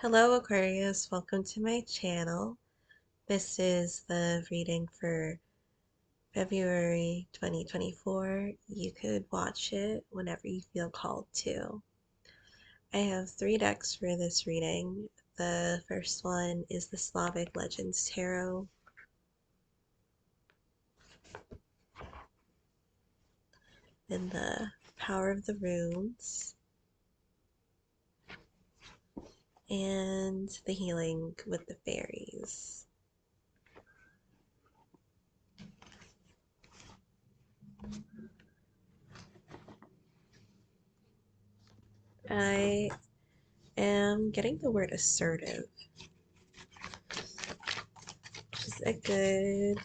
Hello Aquarius, welcome to my channel. This is the reading for February 2024. You could watch it whenever you feel called to. I have 3 decks for this reading. The first one is the Slavic Legends Tarot. Then the Power of the Runes. And the Healing with the Fairies. I am getting the word assertive, which is a good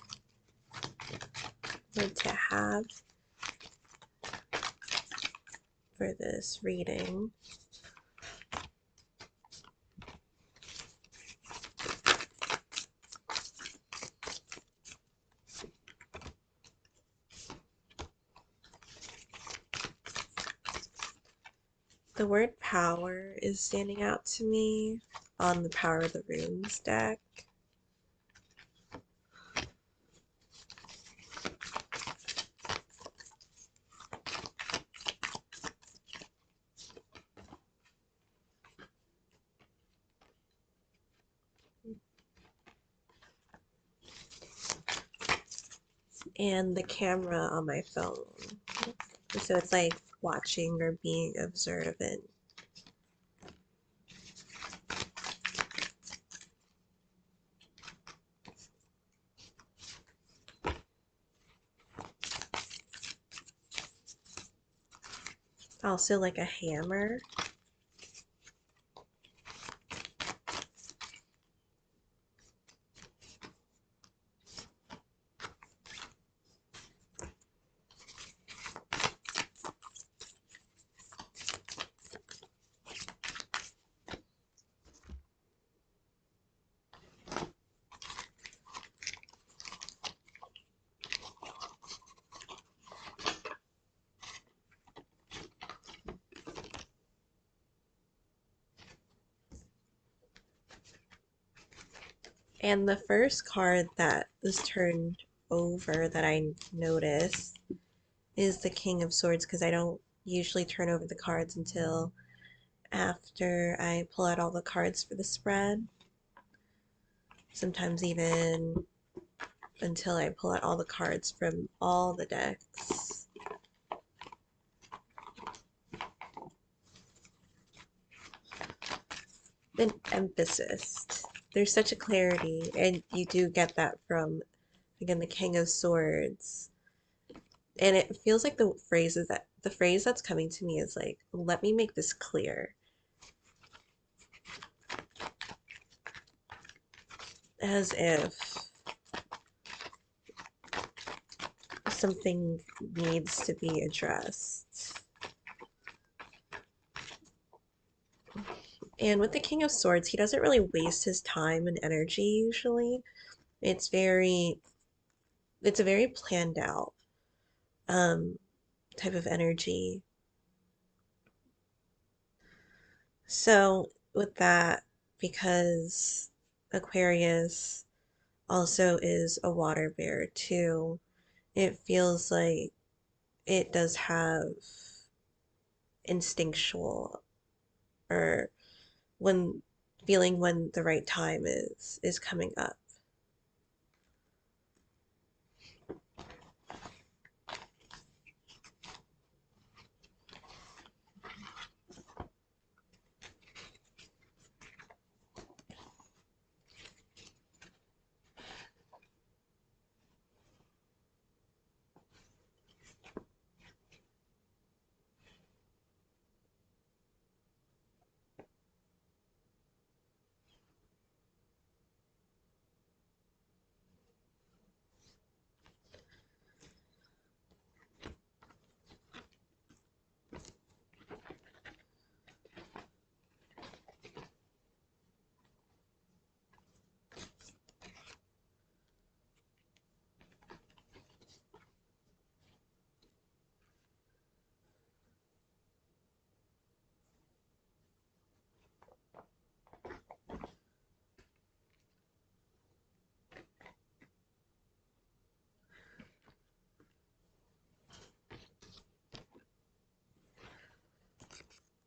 word to have for this reading. The word power is standing out to me on the Power of the Runes deck. And the camera on my phone. So it's like watching or being observant. Also like a hammer. And the first card that was turned over that I noticed is the King of Swords, because I don't usually turn over the cards until after I pull out all the cards for the spread. Sometimes even until I pull out all the cards from all the decks. Then emphasis. There's such a clarity, and you do get that from, again, the King of Swords. And it feels like the phrase that's coming to me is like, let me make this clear. As if something needs to be addressed. And with the King of Swords, he doesn't really waste his time and energy usually. It's a very planned out type of energy. So with that, because Aquarius also is a water bear too, it feels like it does have instinctual, or when feeling when the right time is coming up.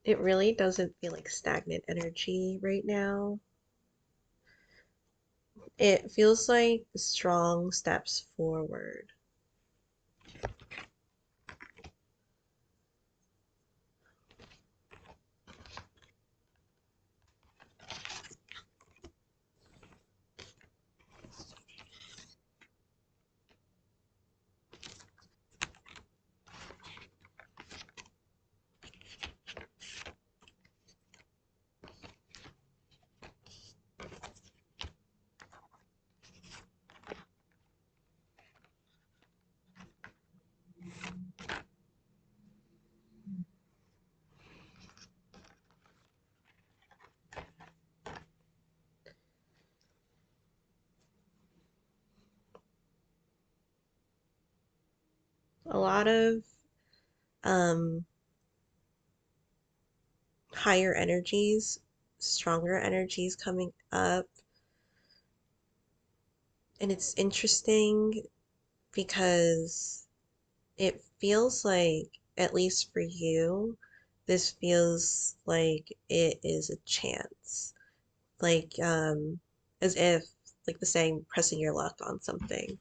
It really doesn't feel like stagnant energy right now. It feels like strong steps forward. A lot of um, higher energies, stronger energies coming up. And it's interesting because it feels like, at least for you, this feels like it is a chance. Like, as if, like the saying, pressing your luck on something.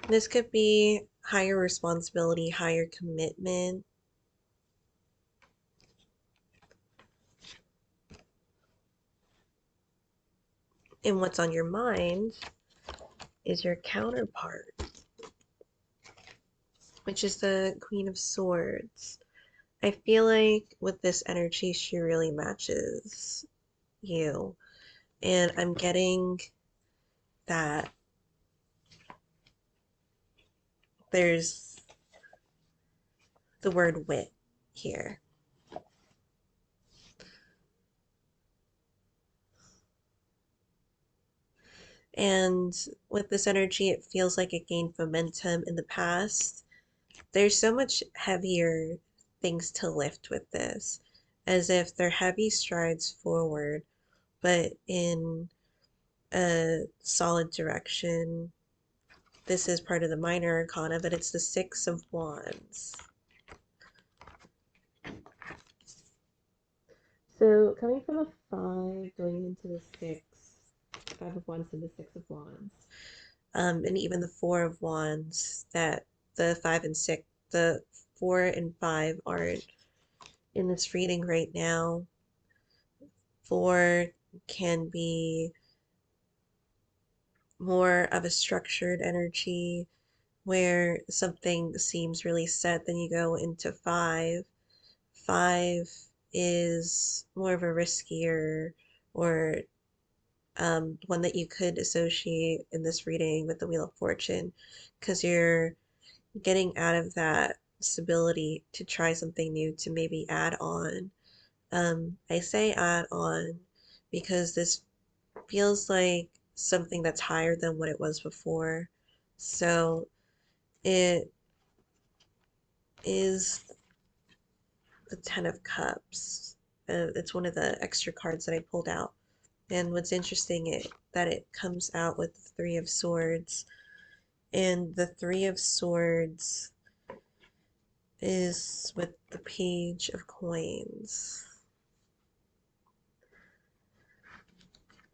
This could be higher responsibility, higher commitment. And what's on your mind is your counterpart, which is the Queen of Swords. I feel like with this energy, she really matches you. And I'm getting that there's the word wit here. And with this energy, it feels like it gained momentum in the past. There's so much heavier things to lift with this, as if they're heavy strides forward, but in a solid direction. This is part of the minor arcana, but it's the Six of Wands. So coming from a five, going into the six, Five of Wands and the Six of Wands, and even the Four of Wands, that the five and six, the four and five aren't in this reading right now. Four can be more of a structured energy where something seems really set, then you go into five. Five is more of a riskier or one that you could associate in this reading with the Wheel of Fortune because you're getting out of that stability to try something new to maybe add on. I say add on because this feels like something that's higher than what it was before. So it is the Ten of Cups. It's one of the extra cards that I pulled out. And what's interesting is that it comes out with the Three of Swords. And the Three of Swords is with the Page of Coins.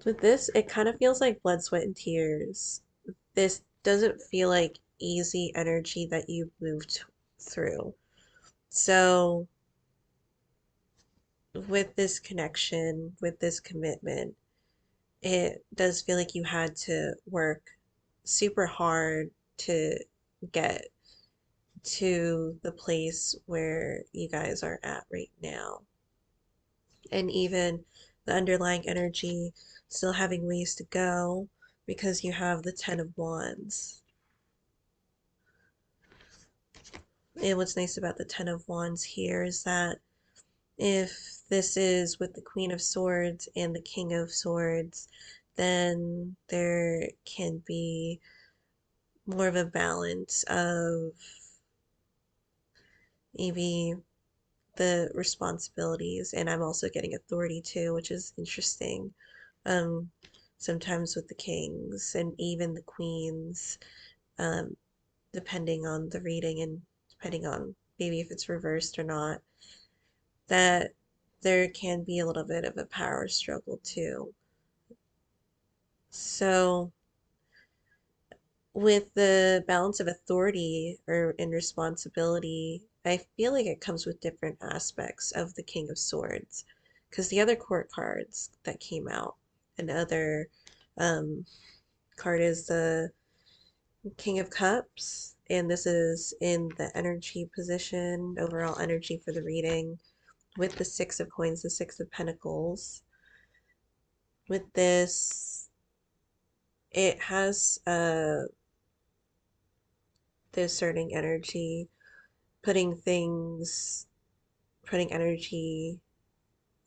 With this, it kind of feels like blood, sweat, and tears. This doesn't feel like easy energy that you moved through. So, with this connection, with this commitment, it does feel like you had to work super hard to get to the place where you guys are at right now. And even the underlying energy still having ways to go because you have the Ten of Wands. And what's nice about the Ten of Wands here is that if this is with the Queen of Swords and the King of Swords, then there can be more of a balance of maybe the responsibilities. And I'm also getting authority too, which is interesting. Um, sometimes with the kings and even the queens, um, depending on the reading and depending on maybe if it's reversed or not, that there can be a little bit of a power struggle too. So, with the balance of authority or and responsibility, I feel like it comes with different aspects of the King of Swords. Because the other court cards that came out, another um, card is the King of Cups, and this is in the energy position, overall energy for the reading, with the Six of Coins, the Six of Pentacles. With this, it has the asserting energy, putting things, putting energy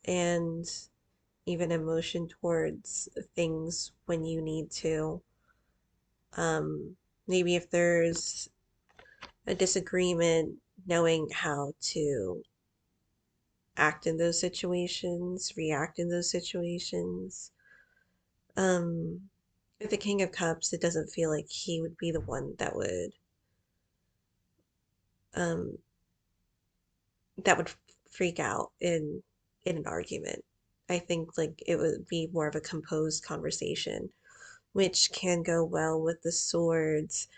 and even emotion towards things when you need to. Um, Maybe if there's a disagreement, knowing how to act in those situations, react in those situations. Um, with the King of Cups, it doesn't feel like he would be the one um that would freak out in an argument. I think like it would be more of a composed conversation, which can go well with the swords,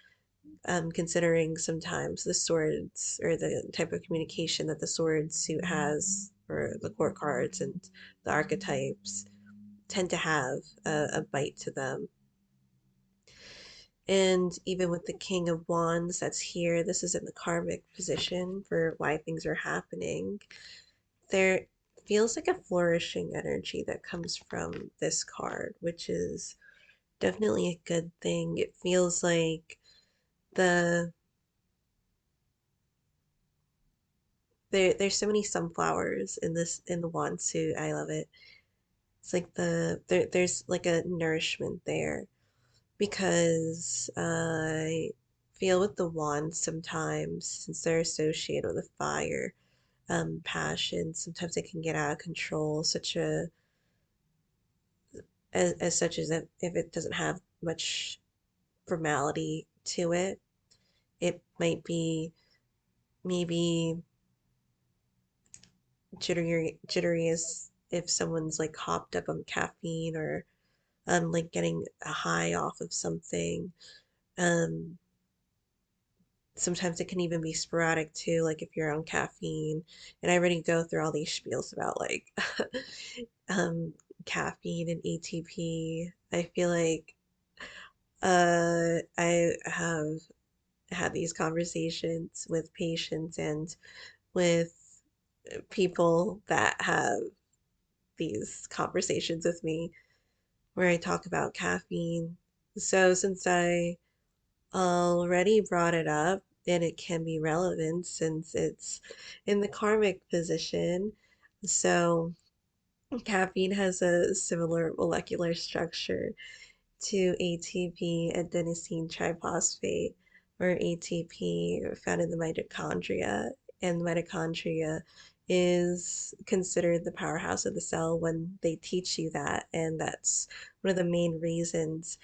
considering sometimes the swords or the type of communication that the sword suit has, or the court cards and the archetypes tend to have a bite to them. And even with the King of Wands that's here, this is in the karmic position for why things are happening. There feels like a flourishing energy that comes from this card, which is definitely a good thing. It feels like the there's so many sunflowers in this in the wand suit. I love it. It's like there's like a nourishment there because I feel with the wands sometimes since they're associated with fire, passion, sometimes it can get out of control, such a as such as if it doesn't have much formality to it, it might be maybe jittery as if someone's like hopped up on caffeine or like getting a high off of something. Um, Sometimes it can even be sporadic too, like if you're on caffeine. And I already go through all these spiels about like um, caffeine and ATP. I feel like I have had these conversations with patients and with people that have these conversations with me where I talk about caffeine. So since I already brought it up, and it can be relevant since it's in the karmic position. So caffeine has a similar molecular structure to ATP, adenosine triphosphate, or ATP, found in the mitochondria. And the mitochondria is considered the powerhouse of the cell when they teach you that. And that's one of the main reasons.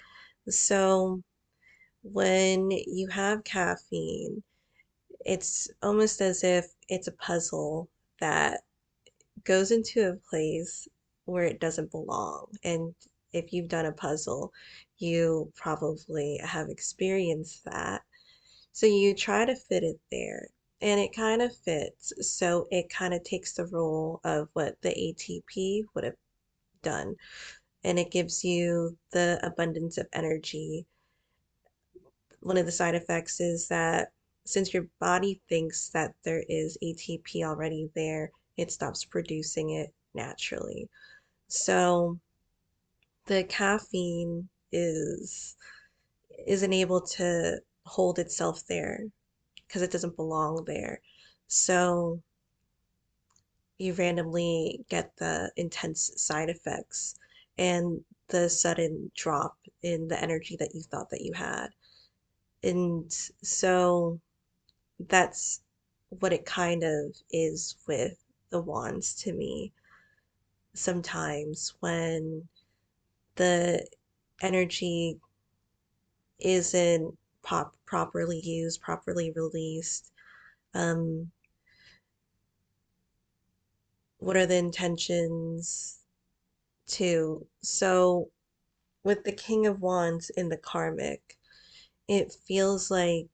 So when you have caffeine, it's almost as if it's a puzzle that goes into a place where it doesn't belong. And if you've done a puzzle, you probably have experienced that. So you try to fit it there, and it kind of fits. So it kind of takes the role of what the ATP would have done, and it gives you the abundance of energy. One of the side effects is that since your body thinks that there is ATP already there, it stops producing it naturally. So the caffeine isn't able to hold itself there because it doesn't belong there. So you randomly get the intense side effects and the sudden drop in the energy that you thought that you had. And so that's what it kind of is with the wands to me sometimes when the energy isn't properly used, properly released. Um, what are the intentions too? So with the King of Wands in the karmic, it feels like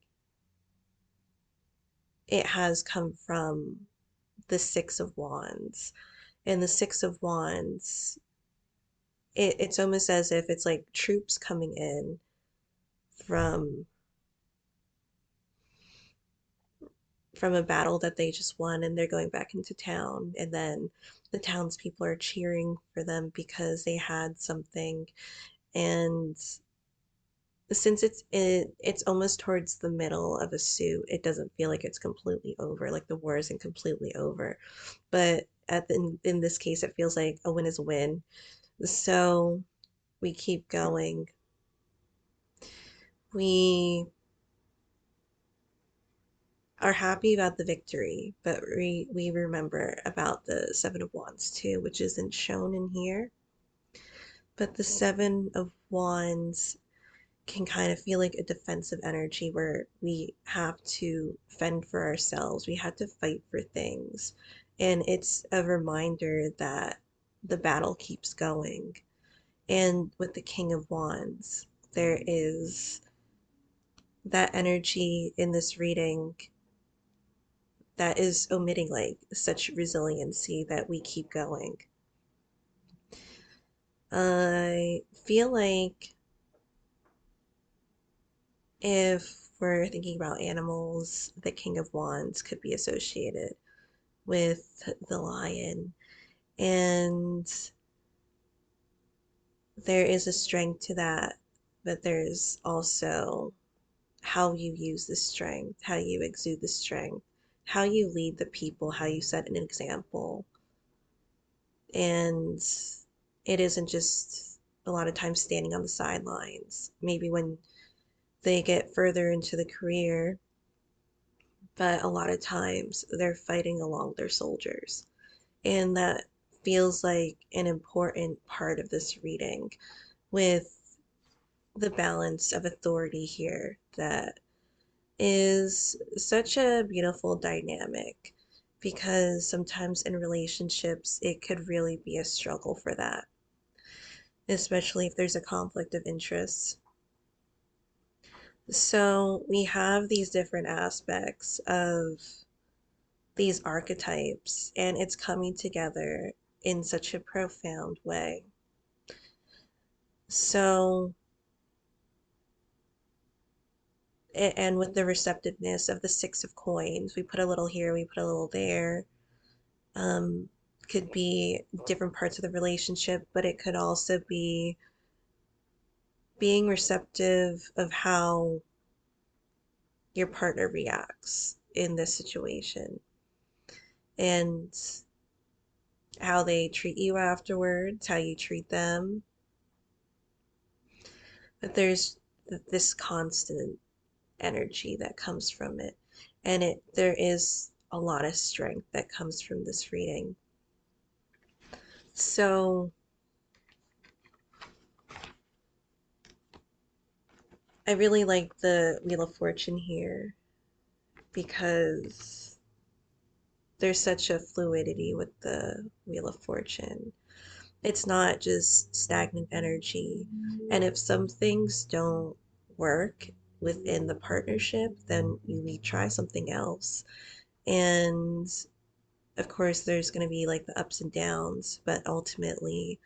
it has come from the Six of Wands. And the Six of Wands, it's almost as if it's like troops coming in from from a battle that they just won and they're going back into town, and then the townspeople are cheering for them because they had something. And since it's almost towards the middle of a suit, it doesn't feel like it's completely over, like the war isn't completely over. But in this case, it feels like a win is a win. So we keep going. We are happy about the victory, but we remember about the Seven of Wands too, which isn't shown in here. But the Seven of Wands can kind of feel like a defensive energy where we have to fend for ourselves, we have to fight for things. And it's a reminder that the battle keeps going. And with the King of Wands, there is that energy in this reading that is omitting like such resiliency that we keep going. I feel like if we're thinking about animals, the King of Wands could be associated with the lion. And there is a strength to that, but there's also how you use the strength, how you exude the strength, how you lead the people, how you set an example. And it isn't just a lot of times standing on the sidelines. Maybe when they get further into the career, but a lot of times they're fighting along their soldiers. And that feels like an important part of this reading with the balance of authority here that is such a beautiful dynamic, because sometimes in relationships it could really be a struggle for that, especially if there's a conflict of interest. So we have these different aspects of these archetypes, and it's coming together in such a profound way. So, and with the receptiveness of the Six of Coins, we put a little here, we put a little there. Um, could be different parts of the relationship, but it could also be being receptive of how your partner reacts in this situation and how they treat you afterwards, how you treat them. But there's this constant energy that comes from it, and there is a lot of strength that comes from this reading. So I really like the Wheel of Fortune here because there's such a fluidity with the Wheel of Fortune. It's not just stagnant energy. And if some things don't work within the partnership, then we try something else. And of course, there's going to be like the ups and downs, but ultimately,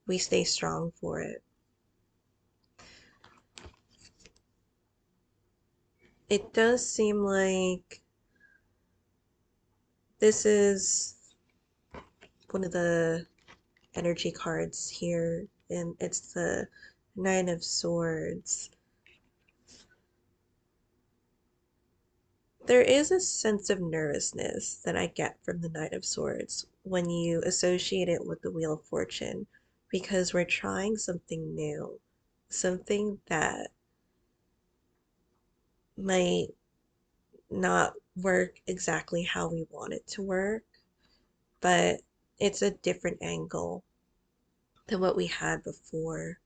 we stay strong for it. It does seem like this is one of the energy cards here, and it's the Nine of Swords. There is a sense of nervousness that I get from the Knight of Swords when you associate it with the Wheel of Fortune, because we're trying something new, something that might not work exactly how we want it to work, but it's a different angle than what we had before.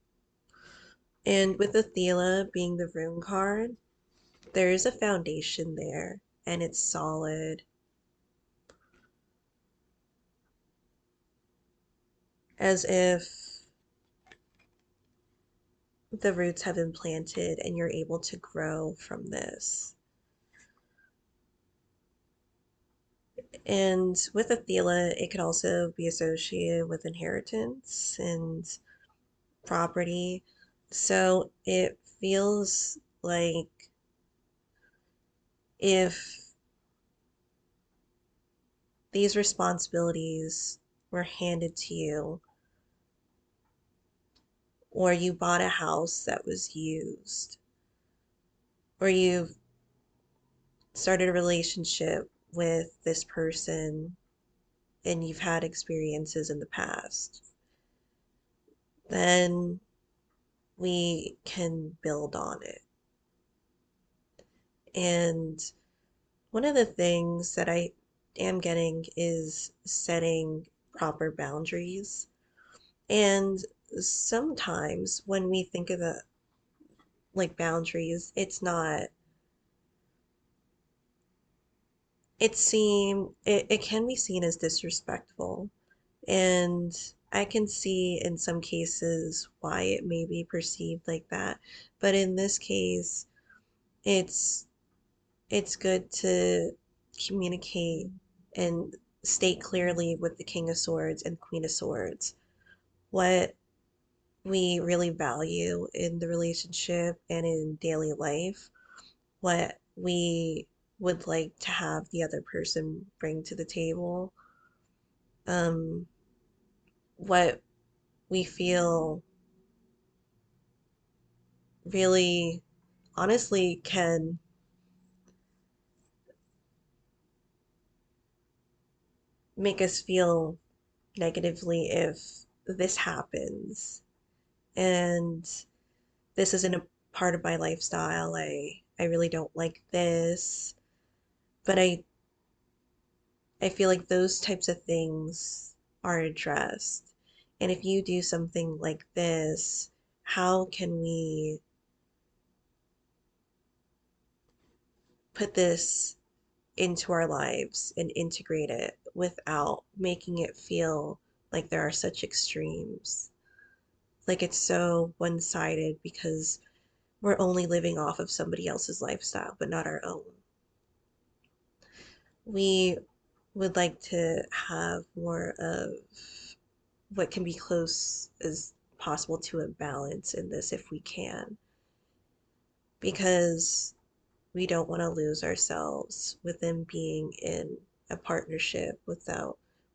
And with Athela being the rune card, there is a foundation there and it's solid, as if the roots have been planted and you're able to grow from this. And with Athela, it could also be associated with inheritance and property. So it feels like if these responsibilities were handed to you, or you bought a house that was used, or you started a relationship with this person and you've had experiences in the past, then we can build on it. And one of the things that I am getting is setting proper boundaries. And sometimes when we think of the like boundaries, it can be seen as disrespectful. And I can see in some cases why it may be perceived like that. But in this case, it's it's good to communicate and state clearly with the King of Swords and Queen of Swords what we really value in the relationship and in daily life, what we would like to have the other person bring to the table, um, what we feel really honestly can make us feel negatively if this happens. And this isn't a part of my lifestyle. I really don't like this. But I feel like those types of things are addressed. And if you do something like this, how can we put this into our lives and integrate it without making it feel like there are such extremes? Like it's so one-sided because we're only living off of somebody else's lifestyle, but not our own. We would like to have more of what can be close as possible to a balance in this if we can, because we don't want to lose ourselves within being in a partnership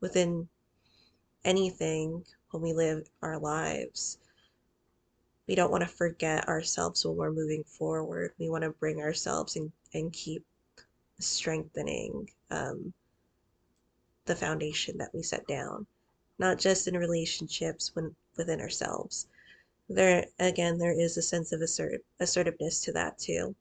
within anything when we live our lives. We don't want to forget ourselves when we're moving forward. We want to bring ourselves and keep strengthening the foundation that we set down, not just in relationships when within ourselves. There again, there is a sense of assertiveness to that too.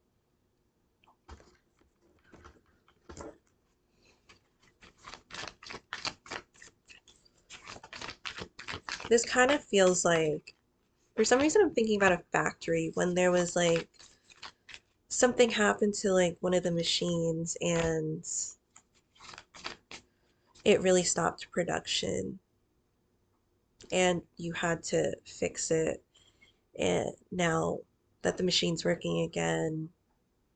This kind of feels like, for some reason, I'm thinking about a factory when there was like something happened to like one of the machines and it really stopped production and you had to fix it. And now that the machine's working again,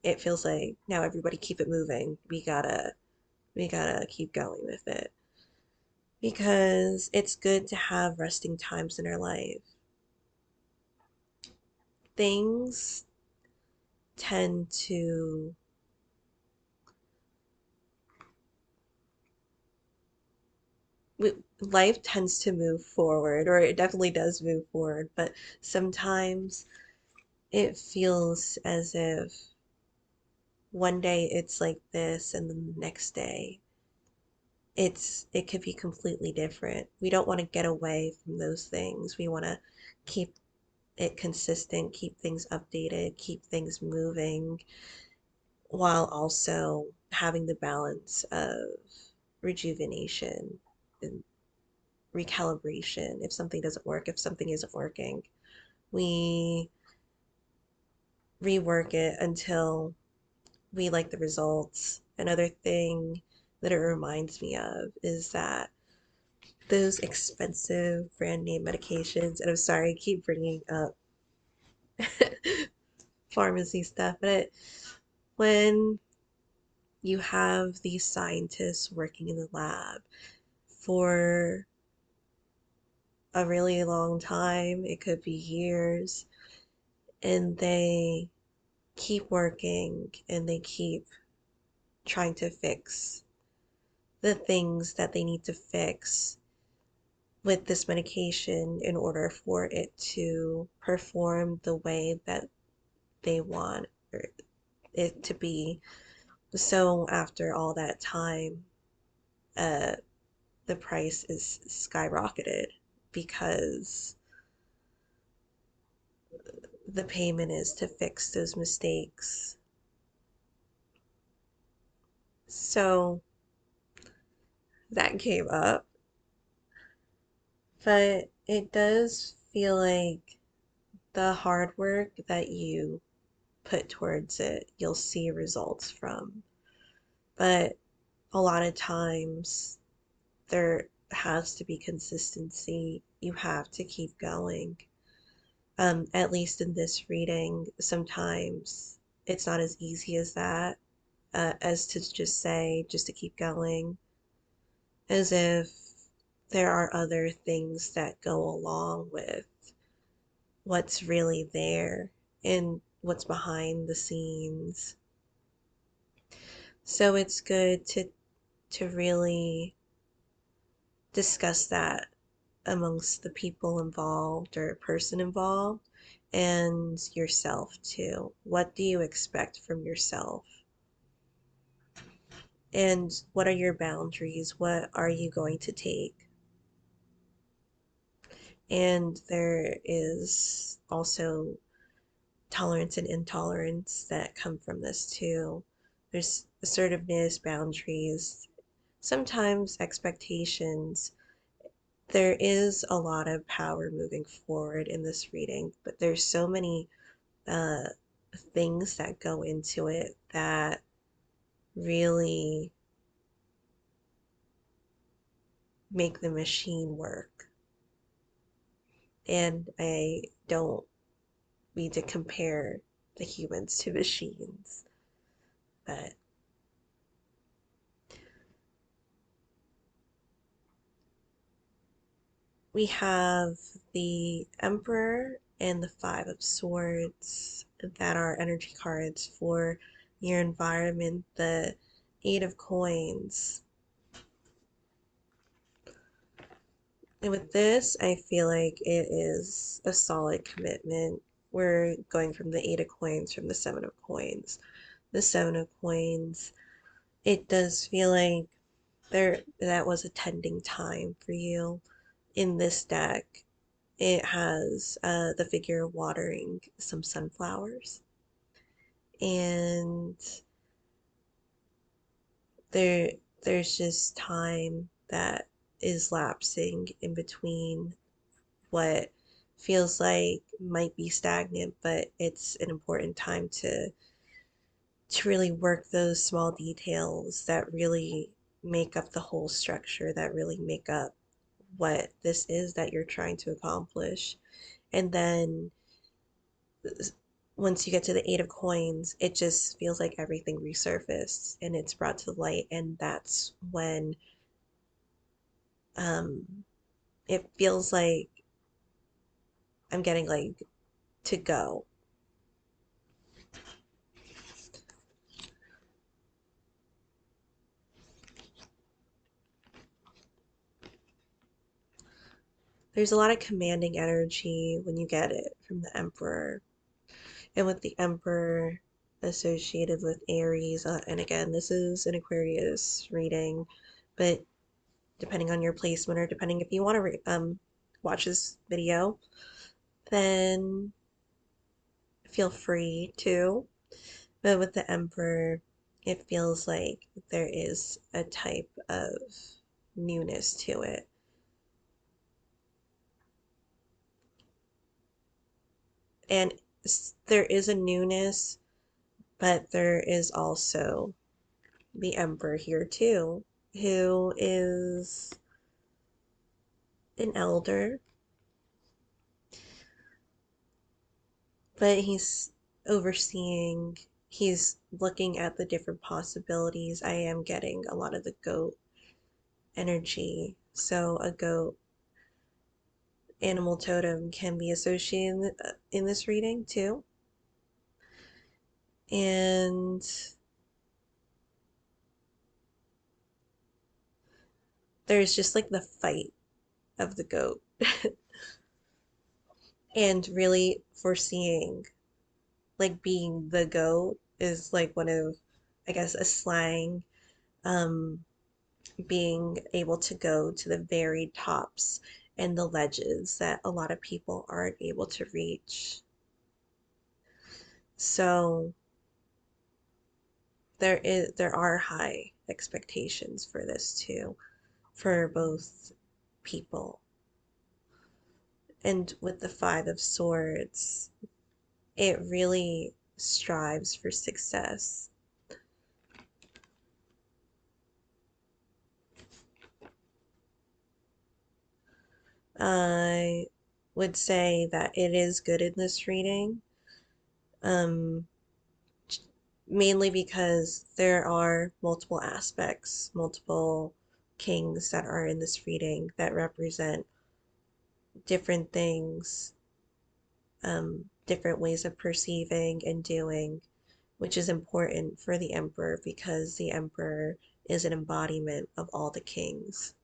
it feels like now everybody keep it moving. We gotta keep going with it because it's good to have resting times in our life. Things tend to life tends to move forward, or it definitely does move forward, but sometimes it feels as if one day it's like this and then the next day it could be completely different. We don't want to get away from those things. We want to keep it consistent, keep things updated, keep things moving, while also having the balance of rejuvenation and recalibration if something doesn't work, if something isn't working. We rework it until we like the results. Another thing that it reminds me of is that those expensive brand name medications, and I'm sorry I keep bringing up pharmacy stuff, but when you have these scientists working in the lab for a really long time, it could be years, and they keep working and they keep trying to fix the things that they need to fix with this medication in order for it to perform the way that they want it to be. So after all that time, uh, the price is skyrocketed because the payment is to fix those mistakes. So that came up, but it does feel like the hard work that you put towards it, you'll see results from. But a lot of times there has to be consistency. You have to keep going. At least in this reading, sometimes it's not as easy as that, as to just say, just to keep going, as if there are other things that go along with what's really there and what's behind the scenes. So it's good to really discuss that amongst the people involved or person involved and yourself too. What do you expect from yourself? And what are your boundaries? What are you going to take? And there is also tolerance and intolerance that come from this too. There's assertiveness, boundaries, sometimes expectations. There is a lot of power moving forward in this reading, but there's so many uh, things that go into it that really make the machine work. And I don't mean to compare the humans to machines, but we have the Emperor and the Five of Swords that are energy cards for your environment, the Eight of Coins. And with this, I feel like it is a solid commitment. We're going from the Eight of Coins, from the Seven of Coins. The Seven of Coins, it does feel like that was a tending time for you. In this deck, it has the figure watering some sunflowers. And there there's just time that is lapsing in between what feels like might be stagnant, but it's an important time to really work those small details that really make up the whole structure, that really make up what this is that you're trying to accomplish. And then once you get to the Eight of Coins, it just feels like everything resurfaced and it's brought to light, and that's when um it feels like I'm getting like to go. There's a lot of commanding energy when you get it from the Emperor. And with the Emperor associated with Aries, and again, this is an Aquarius reading, but depending on your placement or depending if you want to watch this video, then feel free to. But with the Emperor, it feels like there is a type of newness to it. And there is a newness, but there is also the Emperor here too, who is an elder, but overseeing, he's looking at the different possibilities. I am getting a lot of the goat energy. So a goat animal totem can be associated in this reading too. And there's just like the fight of the goat and really foreseeing, like being the goat is like one of, I guess, a slang, um, being able to go to the very tops and the ledges that a lot of people aren't able to reach. So there are high expectations for this too, for both people. And with the Five of Swords, it really strives for success. I would say that it is good in this reading, um, mainly because there are multiple aspects, multiple kings that are in this reading that represent different things, different ways of perceiving and doing, which is important for the emperor because the emperor is an embodiment of all the kings.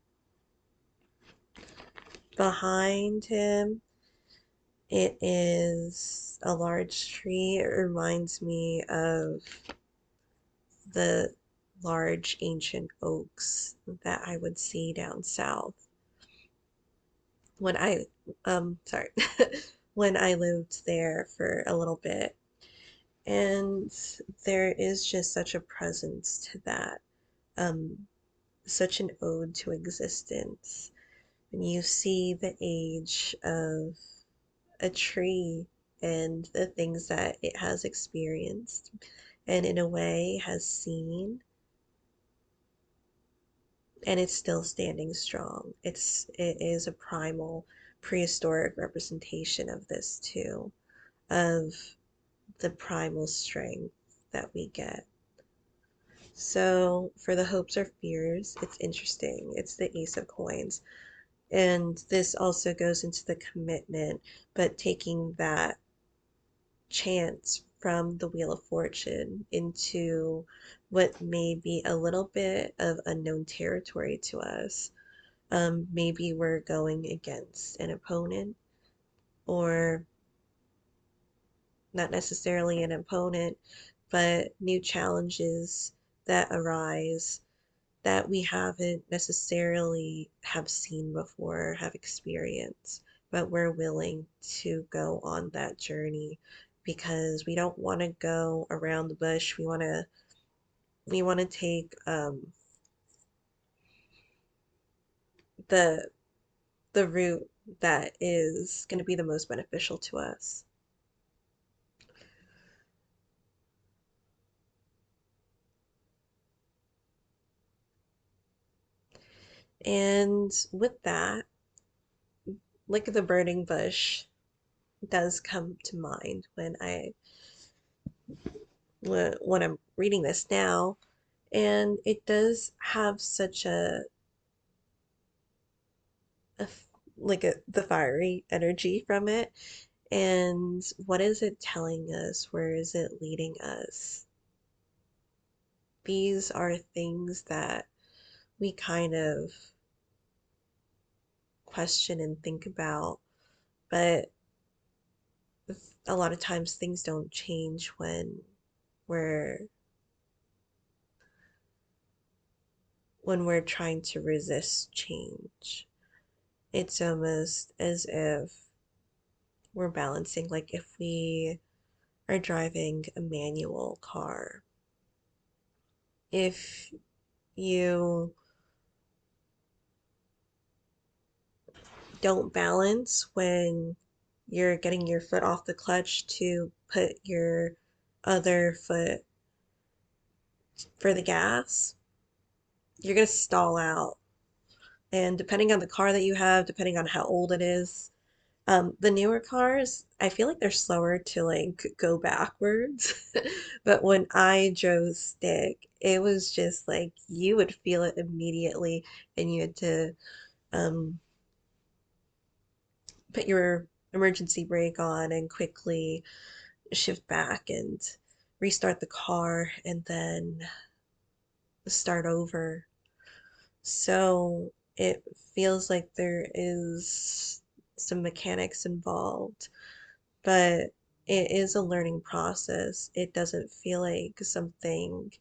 Behind him, it is a large tree. It reminds me of the large ancient oaks that I would see down south when sorry, when I lived there for a little bit. And there is just such a presence to that, um, such an ode to existence. When you see the age of a tree and the things that it has experienced and in a way has seen, and it's still standing strong. It is a primal prehistoric representation of this too, of the primal strength that we get. So for the hopes or fears, it's interesting. It's the Ace of Coins. And this also goes into the commitment, but taking that chance from the Wheel of Fortune into what may be a little bit of unknown territory to us. Maybe we're going against an opponent, or not necessarily an opponent, but new challenges that arise that we haven't necessarily have seen before, have experienced, but we're willing to go on that journey because we don't want to go around the bush. We want to take the the route that is going to be the most beneficial to us. And with that, like the burning bush does come to mind when I'm reading this now, and it does have such a like the fiery energy from it. And what is it telling us? Where is it leading us? These are things that we kind of question and think about, but a lot of times things don't change we're when we're trying to resist change. It's almost as if we're balancing, like if we are driving a manual car. If you don't balance when you're getting your foot off the clutch to put your other foot for the gas, you're going to stall out. And depending on the car that you have, depending on how old it is, the newer cars, I feel like they're slower to like go backwards. But when I drove stick, it was just like you would feel it immediately, and you had to um, put your emergency brake on and quickly shift back and restart the car and then start over. So it feels like there is some mechanics involved, but it is a learning process. It doesn't feel like something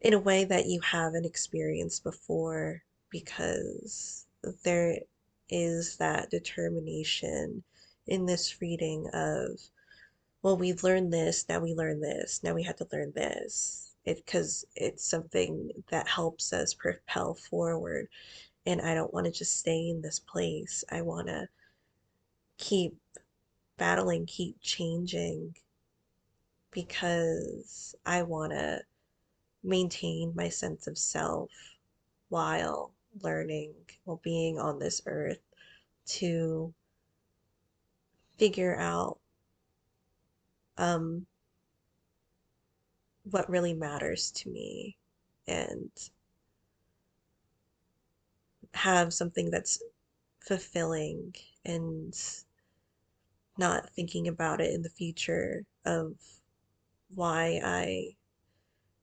in a way that you haven't experienced before because there is that determination in this reading of, well, we've learned this, now we learn this, now we have to learn this. Because it's something that helps us propel forward. And I don't want to just stay in this place. I want to keep battling, keep changing because I want to maintain my sense of self while learning, while being on this earth to figure out um, what really matters to me and have something that's fulfilling and not thinking about it in the future of why I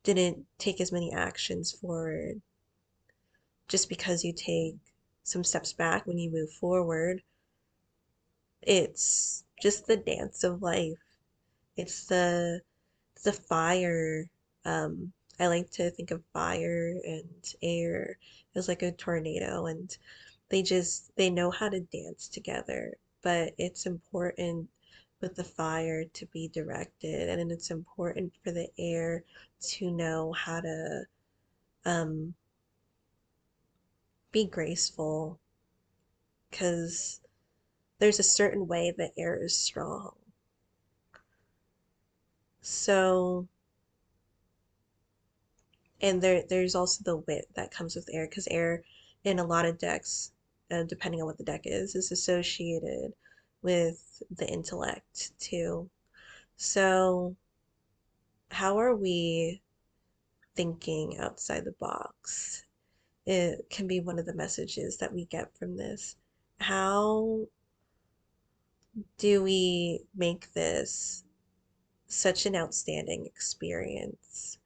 didn't take as many actions forward. Just because you take some steps back when you move forward, it's just the dance of life. It's the fire. I like to think of fire and air as like a tornado, and they know how to dance together. But it's important with the fire to be directed, and then it's important for the air to know how to um, be graceful, because there's a certain way the air is strong. So, and there's also the wit that comes with air, because air in a lot of decks, depending on what the deck is associated with the intellect too. So, how are we thinking outside the box? It can be one of the messages that we get from this. How do we make this such an outstanding experience?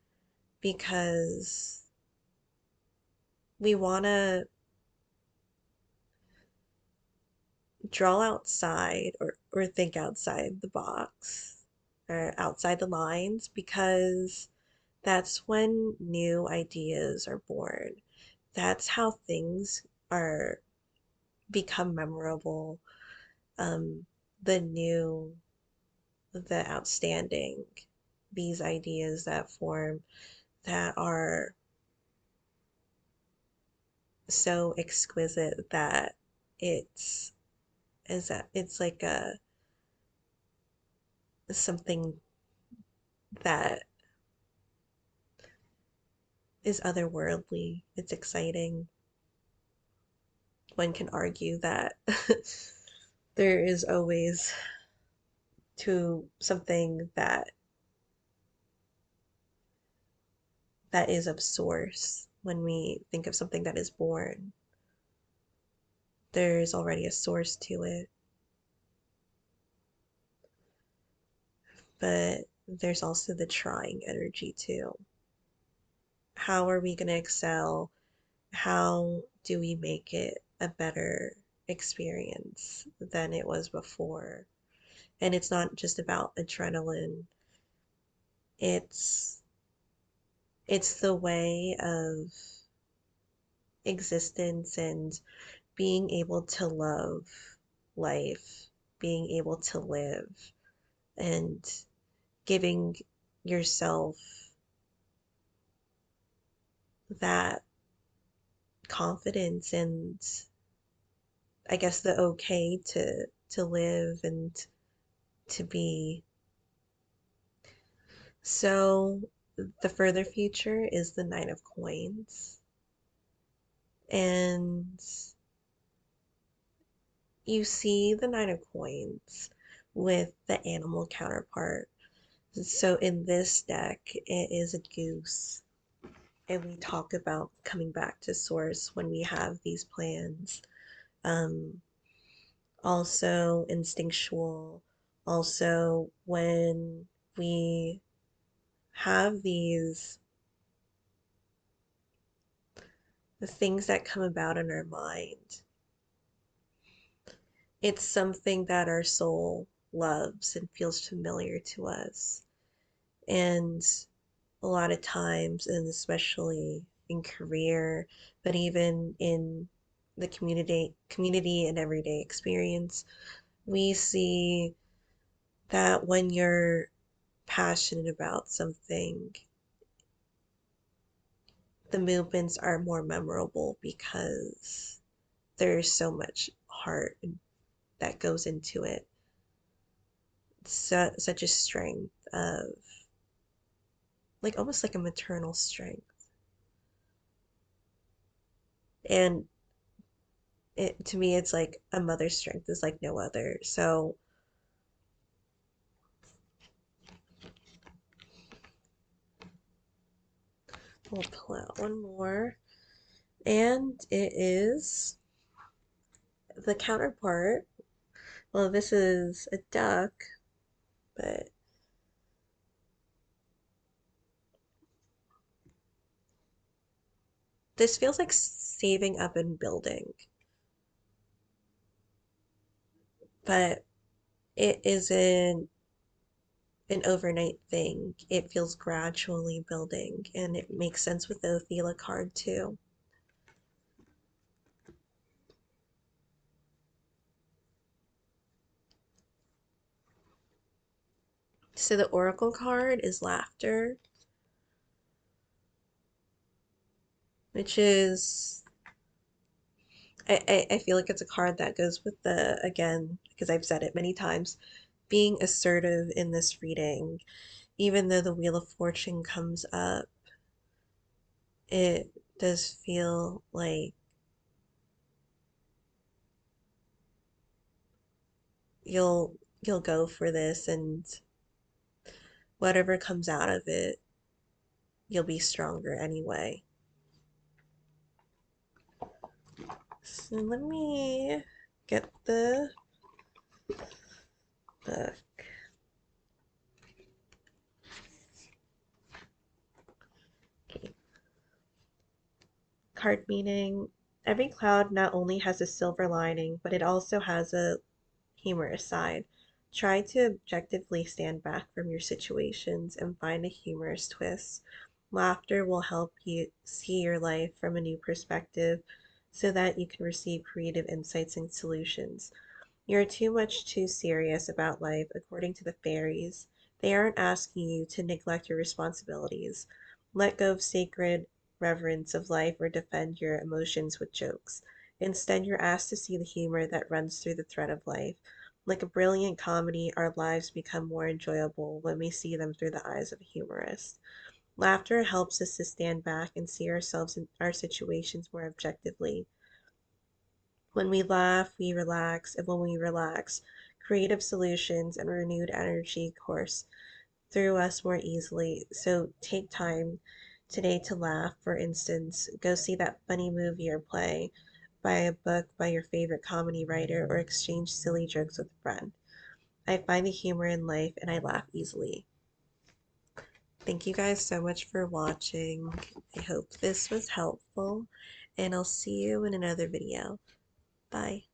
Because we want to draw outside or think outside the box or outside the lines because that's when new ideas are born. That's how things are become memorable. Um, the new, the outstanding, these ideas that form that are so exquisite that it's it's like a something that is otherworldly. It's exciting. One can argue that there is always to something that is of source. When we think of something that is born, there's already a source to it, but there's also the trying energy too. How are we going to excel? How do we make it a better experience than it was before? And it's not just about adrenaline. It's it's the way of existence and being able to love life, being able to live and giving yourself that confidence and I guess the okay to to live and to be. So the further future is the Nine of Coins. And you see the Nine of Coins with the animal counterpart. So in this deck, it is a goose. And we talk about coming back to source when we have these plans. Um, Also instinctual. Also, when we have these the things that come about in our mind, it's something that our soul loves and feels familiar to us. And a lot of times, and especially in career, but even in the community and everyday experience, we see that when you're passionate about something, the movements are more memorable because there's so much heart that goes into it. Such a strength of, like, almost like a maternal strength. And to me, it's like a mother's strength is like no other. So we'll pull out one more. And it is the counterpart. Well, this is a duck, but this feels like saving up and building. But it isn't an overnight thing. It feels gradually building, and it makes sense with the Othela card too. So the Oracle card is laughter, which is I feel like it's a card that goes with the, again, because I've said it many times, being assertive in this reading. Even though the Wheel of Fortune comes up, it does feel like you'll you'll go for this, and whatever comes out of it, you'll be stronger anyway. So let me get the book. Okay. Card meaning: every cloud not only has a silver lining, but it also has a humorous side. Try to objectively stand back from your situations and find a humorous twist. Laughter will help you see your life from a new perspective so that you can receive creative insights and solutions. You're too serious about life, according to the fairies. They aren't asking you to neglect your responsibilities. Let go of sacred reverence of life or defend your emotions with jokes. Instead, you're asked to see the humor that runs through the thread of life. Like a brilliant comedy, our lives become more enjoyable when we see them through the eyes of a humorist. Laughter helps us to stand back and see ourselves and our situations more objectively. When we laugh, we relax, and when we relax, creative solutions and renewed energy course through us more easily. So take time today to laugh. For instance, go see that funny movie or play, buy a book by your favorite comedy writer, or exchange silly jokes with a friend. I find the humor in life and I laugh easily. Thank you guys so much for watching. I hope this was helpful, and I'll see you in another video. Bye.